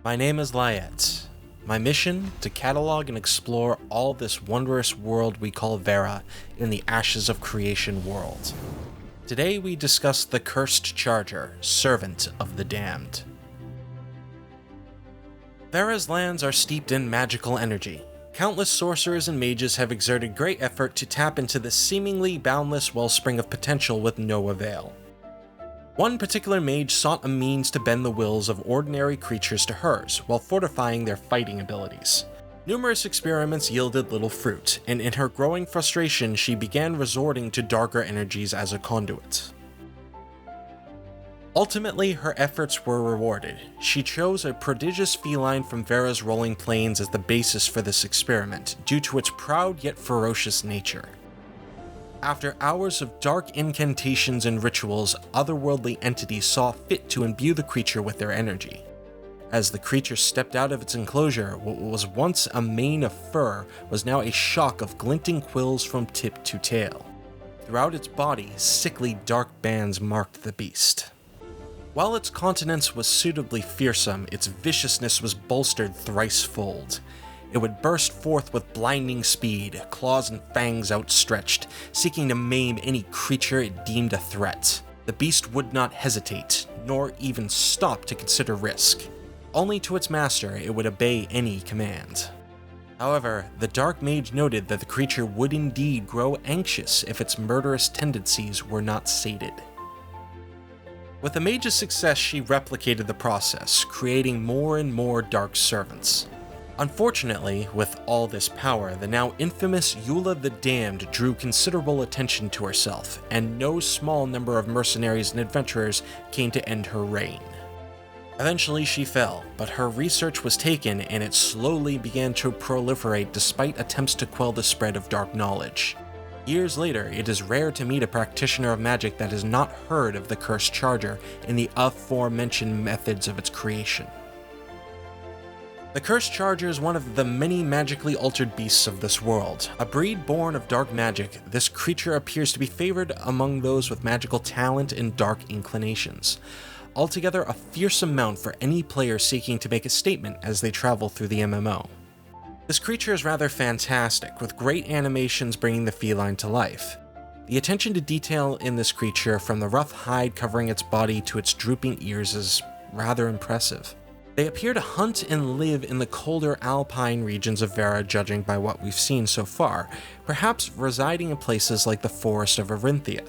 My name is Lyet. My mission, to catalog and explore all this wondrous world we call Vera in the Ashes of Creation world. Today we discuss the Cursed Charger, Servant of the Damned. Vera's lands are steeped in magical energy. Countless sorcerers and mages have exerted great effort to tap into this seemingly boundless wellspring of potential with no avail. One particular mage sought a means to bend the wills of ordinary creatures to hers, while fortifying their fighting abilities. Numerous experiments yielded little fruit, and in her growing frustration she began resorting to darker energies as a conduit. Ultimately, her efforts were rewarded. She chose a prodigious feline from Vera's rolling plains as the basis for this experiment, due to its proud yet ferocious nature. After hours of dark incantations and rituals, otherworldly entities saw fit to imbue the creature with their energy. As the creature stepped out of its enclosure, what was once a mane of fur was now a shock of glinting quills from tip to tail. Throughout its body, sickly dark bands marked the beast. While its countenance was suitably fearsome, its viciousness was bolstered thrice-fold. It would burst forth with blinding speed, claws and fangs outstretched, seeking to maim any creature it deemed a threat. The beast would not hesitate, nor even stop to consider risk. Only to its master it would obey any command. However, the Dark Mage noted that the creature would indeed grow anxious if its murderous tendencies were not sated. With the mage's success, she replicated the process, creating more and more dark servants. Unfortunately, with all this power, the now infamous Eula the Damned drew considerable attention to herself, and no small number of mercenaries and adventurers came to end her reign. Eventually she fell, but her research was taken and it slowly began to proliferate despite attempts to quell the spread of dark knowledge. Years later, it is rare to meet a practitioner of magic that has not heard of the Cursed Charger in the aforementioned methods of its creation. The Cursed Charger is one of the many magically altered beasts of this world. A breed born of dark magic, this creature appears to be favored among those with magical talent and dark inclinations. Altogether, a fearsome mount for any player seeking to make a statement as they travel through the MMO. This creature is rather fantastic, with great animations bringing the feline to life. The attention to detail in this creature, from the rough hide covering its body to its drooping ears, is rather impressive. They appear to hunt and live in the colder alpine regions of Vera, judging by what we've seen so far, perhaps residing in places like the forest of Arinthia.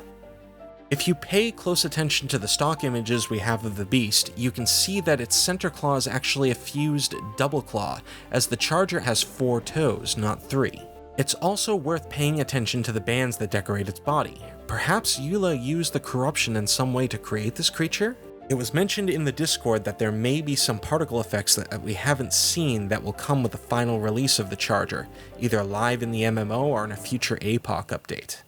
If you pay close attention to the stock images we have of the beast, you can see that its center claw is actually a fused double claw, as the charger has 4 toes, not 3. It's also worth paying attention to the bands that decorate its body. Perhaps Eula used the corruption in some way to create this creature? It was mentioned in the Discord that there may be some particle effects that we haven't seen that will come with the final release of the charger, either live in the MMO or in a future APOC update.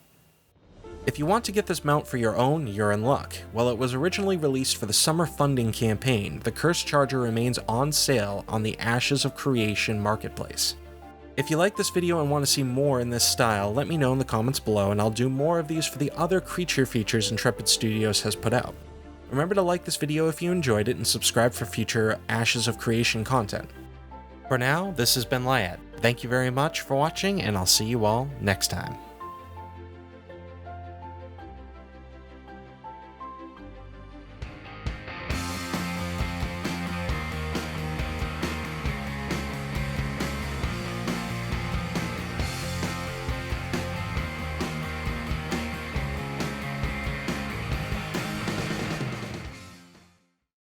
If you want to get this mount for your own, you're in luck. While it was originally released for the summer funding campaign, the Cursed Charger remains on sale on the Ashes of Creation marketplace. If you like this video and want to see more in this style, let me know in the comments below and I'll do more of these for the other creature features Intrepid Studios has put out. Remember to like this video if you enjoyed it and subscribe for future Ashes of Creation content. For now, this has been Lyet. Thank you very much for watching and I'll see you all next time.